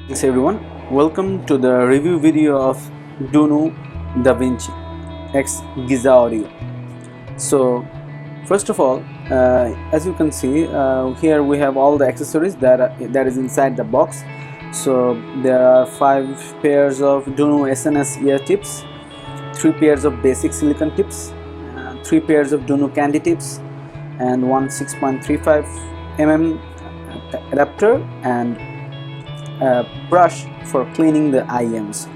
Thanks everyone. Welcome to the review video of Dunu Davinci X Gizaudio. So first of all, as you can see, here we have all the accessories that is inside the box. So there are 5 pairs of Dunu SNS ear tips, 3 pairs of basic silicone tips, 3 pairs of Dunu candy tips, and one 6.35 mm adapter, and a brush for cleaning the IMs.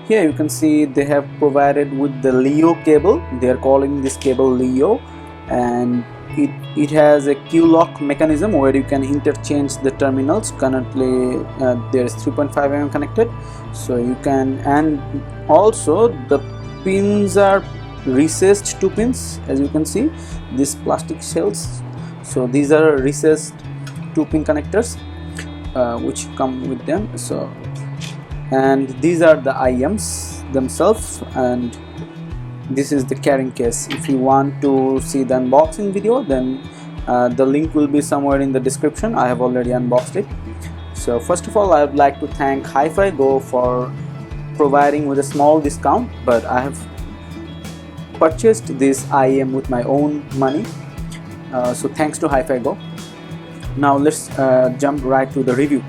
Here you can see they have provided with the Leo cable. They are calling this cable Leo, and it has a Q-lock mechanism where you can interchange the terminals. Currently there is 3.5 mm connected, so you can, and also the pins are recessed 2 pins, as you can see these plastic shells. So these are recessed 2-pin connectors which come with them. So, and these are the IMs themselves, and this is the carrying case. If you want to see the unboxing video, then the link will be somewhere in the description. I have already unboxed it. So first of all, I would like to thank Hi-Fi Go for providing with a small discount, but I have purchased this IM with my own money, so thanks to Hi-Fi Go. Now let's jump right to the review.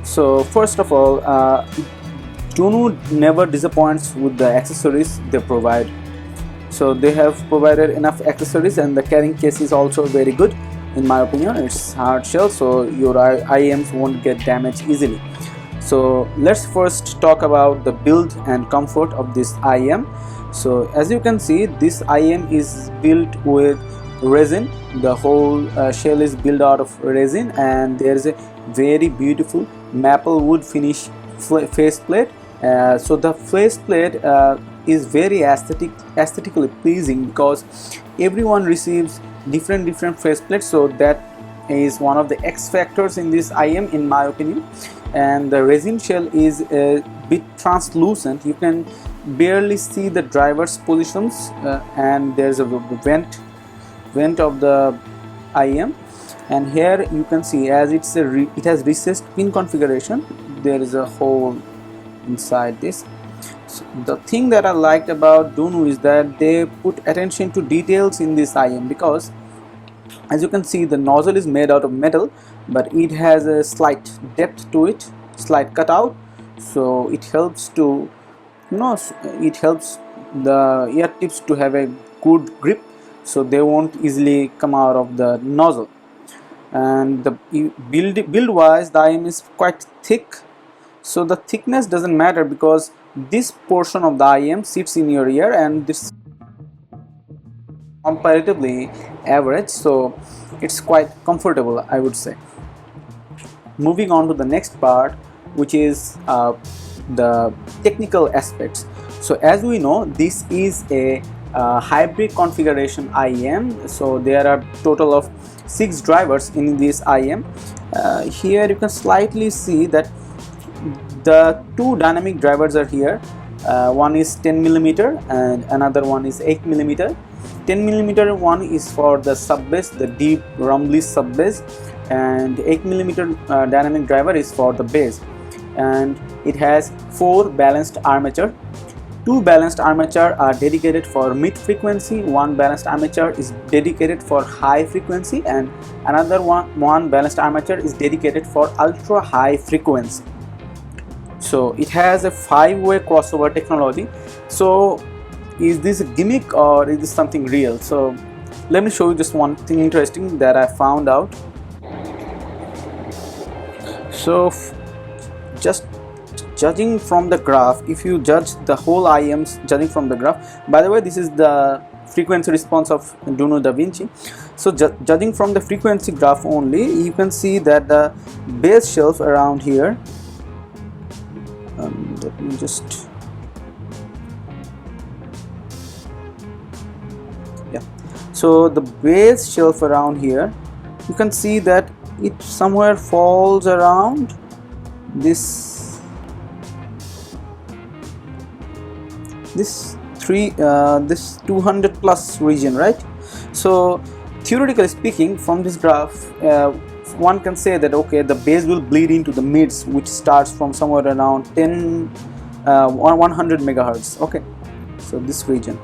So first of all, Dunu never disappoints with the accessories they provide. So they have provided enough accessories, and the carrying case is also very good in my opinion. It's hard shell, so your IMs won't get damaged easily. So let's first talk about the build and comfort of this IM. So as you can see, this IM is built with resin. The whole shell is built out of resin, and there is a very beautiful maple wood finish faceplate. So the faceplate is very aesthetically pleasing, because everyone receives different faceplates. So that is one of the X factors in this IM in my opinion. And the resin shell is a bit translucent. You can barely see the driver's positions, and there's a vent of the IM, and here you can see, as it has recessed pin configuration, there is a hole inside this. So the thing that I liked about Dunu is that they put attention to details in this IM, because as you can see, the nozzle is made out of metal, but it has a slight depth to it, slight cutout. So it helps to, it helps the ear tips to have a good grip, so they won't easily come out of the nozzle. And the build wise, the IM is quite thick. So the thickness doesn't matter, because this portion of the IM sits in your ear, and this is comparatively average, so it's quite comfortable, I would say. Moving on to the next part, which is the technical aspects. So as we know, this is a hybrid configuration IM. So there are total of 6 drivers in this IM. Here you can slightly see that the 2 dynamic drivers are here. One is 10 mm and another one is 8 mm. 10 mm one is for the sub bass, the deep rumbly sub bass, and 8 mm dynamic driver is for the bass. And it has 4 balanced armature. 2 balanced armature are dedicated for mid frequency, 1 balanced armature is dedicated for high frequency, and another one balanced armature is dedicated for ultra high frequency. So it has a 5-way crossover technology. So is this a gimmick or is this something real? So let me show you just one thing interesting that I found out. So just judging from the graph, if you judge the whole IMs judging from the graph, by the way, this is the frequency response of Dunu Davinci. So judging from the frequency graph only, you can see that the bass shelf around here, let me just, yeah, so the bass shelf around here, you can see that it somewhere falls around this 200 plus region, right? So theoretically speaking, from this graph, one can say that okay, the bass will bleed into the mids, which starts from somewhere around 100 megahertz. Okay, so this region.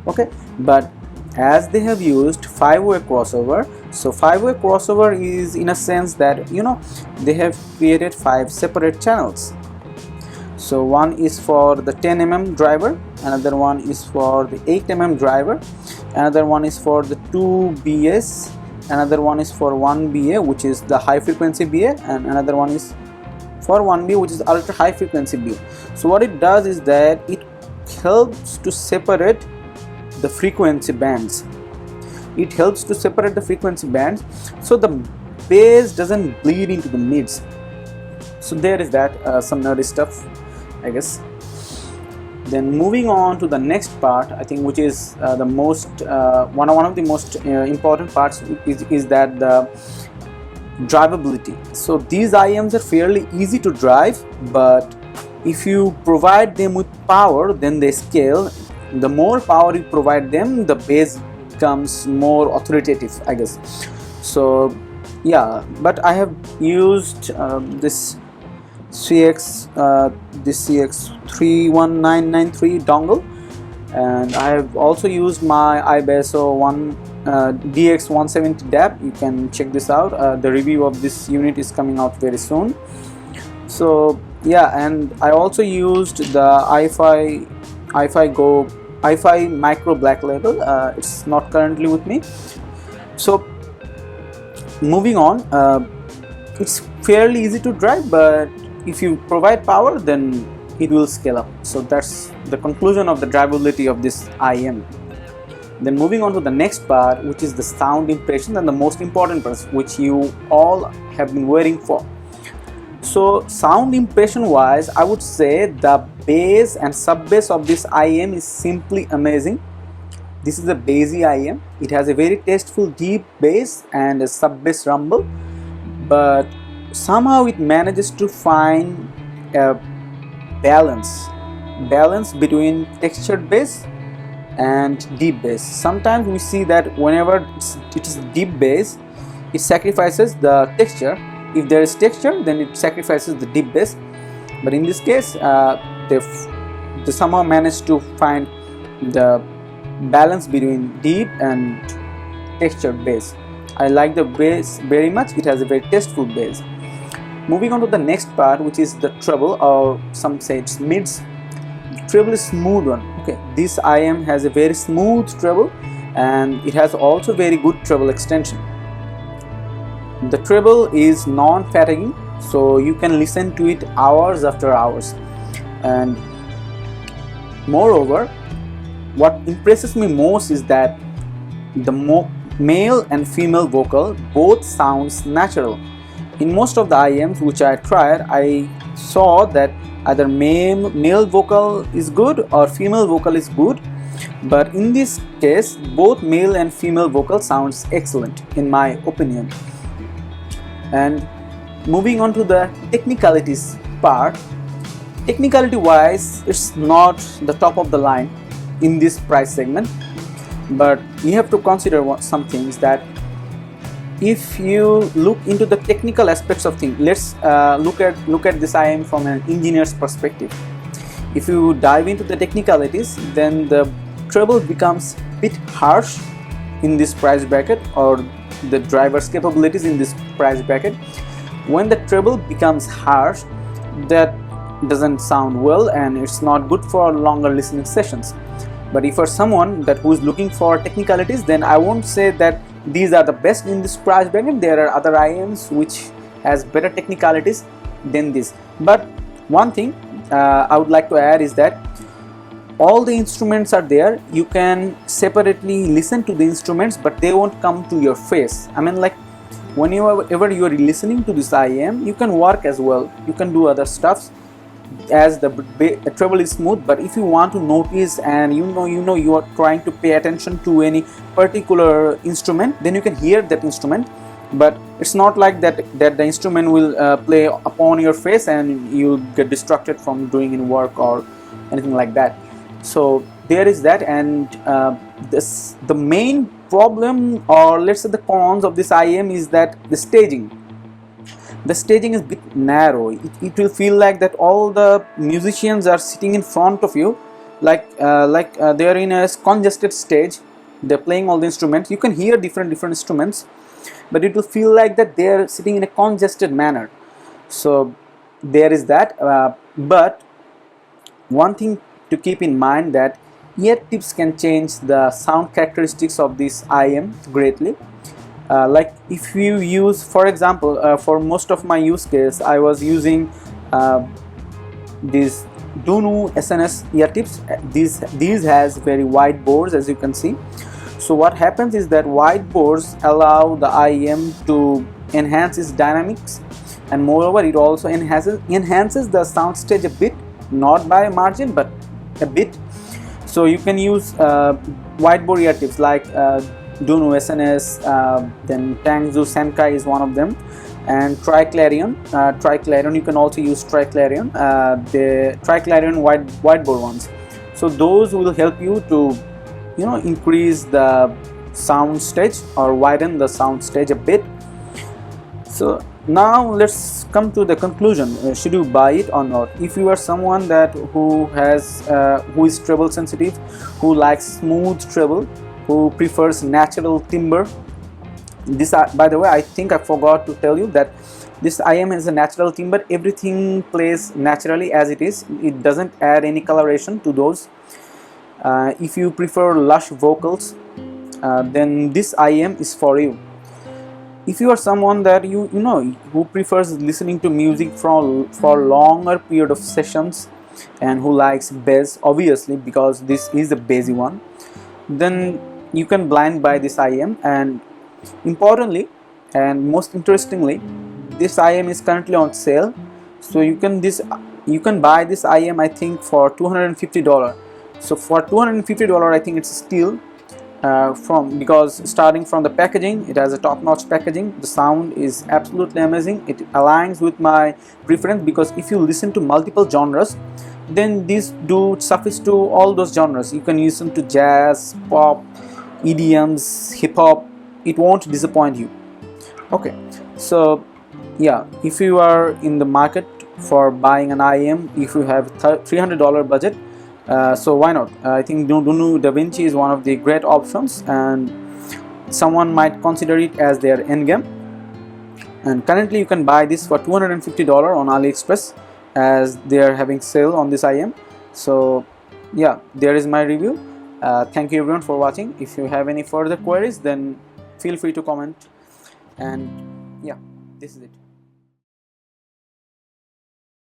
Okay, but as they have used 5-way crossover, so 5-way crossover is in a sense that, you know, they have created 5 separate channels. So one is for the 10 mm driver, another one is for the 8 mm driver, another one is for the 2 BS, another one is for 1 BA, which is the high frequency BA, and another one is for 1 BA, which is ultra high frequency BA. So what it does is that it helps to separate the frequency bands. It helps to separate the frequency bands so the bass doesn't bleed into the mids. So there is that, some nerdy stuff, I guess. Then moving on to the next part, I think, which is the most one of the most important parts is that the drivability. So these IMs are fairly easy to drive, but if you provide them with power, then they scale. The more power you provide them, the bass becomes more authoritative, I guess. So yeah, but I have used this CX31993 dongle, and I have also used my iBasso DX170 DAB. You can check this out. The review of this unit is coming out very soon. So yeah, and I also used the iFi Micro Black Label. It's not currently with me. So moving on, it's fairly easy to drive, but if you provide power, then it will scale up. So that's the conclusion of the drivability of this IM. Then moving on to the next part, which is the sound impression, and the most important part, which you all have been waiting for. So sound impression wise, I would say the bass and sub bass of this IM is simply amazing. This is a bassy IM. It has a very tasteful deep bass and a sub bass rumble, but somehow it manages to find a balance between textured bass and deep bass. Sometimes we see that whenever it is deep bass, it sacrifices the texture. If there is texture, then it sacrifices the deep bass. But in this case, they somehow managed to find the balance between deep and textured bass. I like the bass very much. It has a very tasteful bass. Moving on to the next part, which is the treble, or some say it's mids. The treble is smooth one. Okay, this IM has a very smooth treble, and it has also very good treble extension. The treble is non-fatiguing, so you can listen to it hours after hours. And moreover, what impresses me most is that the male and female vocal both sounds natural. In most of the IMs which I tried, I saw that either male vocal is good or female vocal is good, but in this case both male and female vocal sounds excellent in my opinion. And moving on to the technicalities part, technicality wise, it's not the top of the line in this price segment, but you have to consider some things. That if you look into the technical aspects of things, let's look at this IM from an engineer's perspective. If you dive into the technicalities, then the treble becomes a bit harsh in this price bracket, or the driver's capabilities in this price bracket. When the treble becomes harsh, that doesn't sound well, and it's not good for longer listening sessions. But if for someone who is looking for technicalities, then I won't say that these are the best in this price bracket. There are other IMs which has better technicalities than this. But one thing I would like to add is that all the instruments are there. You can separately listen to the instruments, but they won't come to your face. I mean, like, whenever you are listening to this IM, you can work as well. You can do other stuffs as the treble is smooth. But if you want to notice, and you know you are trying to pay attention to any particular instrument, then you can hear that instrument. But it's not like that the instrument will play upon your face and you get distracted from doing any work or anything like that. So there is that. And the main problem, or let's say the cons of this IEM, is that the staging is a bit narrow. It will feel like that all the musicians are sitting in front of you, like they are in a congested stage. They're playing all the instruments. You can hear different instruments, but it will feel like that they are sitting in a congested manner. So there is that. But one thing to keep in mind, that ear tips can change the sound characteristics of this IEM greatly. Like if you use, for example, for most of my use case, I was using these Dunu SNS ear tips. These has very wide bores, as you can see. So what happens is that wide bores allow the IEM to enhance its dynamics, and moreover it also enhances the sound stage a bit, not by a margin but a bit. So you can use wide bore ear tips like Dunu SNS, then Tangzu Senkai is one of them, and Triclarion. You can also use Triclarion, the Triclarion wide bore ones. So those will help you to, you know, increase the sound stage or widen the sound stage a bit. So now let's come to the conclusion. Should you buy it or not? If you are someone that who is treble sensitive, who likes smooth treble, who prefers natural timbre, this by the way, I think I forgot to tell you that this IEM has a natural timbre. Everything plays naturally as it is. It doesn't add any coloration to those. If you prefer lush vocals, then this IEM is for you. If you are someone that you know who prefers listening to music for longer period of sessions, and who likes bass, obviously, because this is a bassy one, then you can blind buy this IEM. And importantly and most interestingly, this IEM is currently on sale. So you can buy this IEM, I think, for $250. So for $250, I think it's a steal. Because starting from the packaging, it has a top-notch packaging. The sound is absolutely amazing. It aligns with my preference, because if you listen to multiple genres, then these do suffice to all those genres. You can listen to jazz, pop, EDMs, hip-hop. It won't disappoint you. Okay, so yeah, if you are in the market for buying an IEM, if you have $300 budget, so why not? I think Dunu Davinci is one of the great options, and someone might consider it as their endgame. And currently you can buy this for $250 on AliExpress, as they are having sale on this IEM. So yeah, there is my review. Thank you everyone for watching. If you have any further queries, then feel free to comment. And yeah, this is it.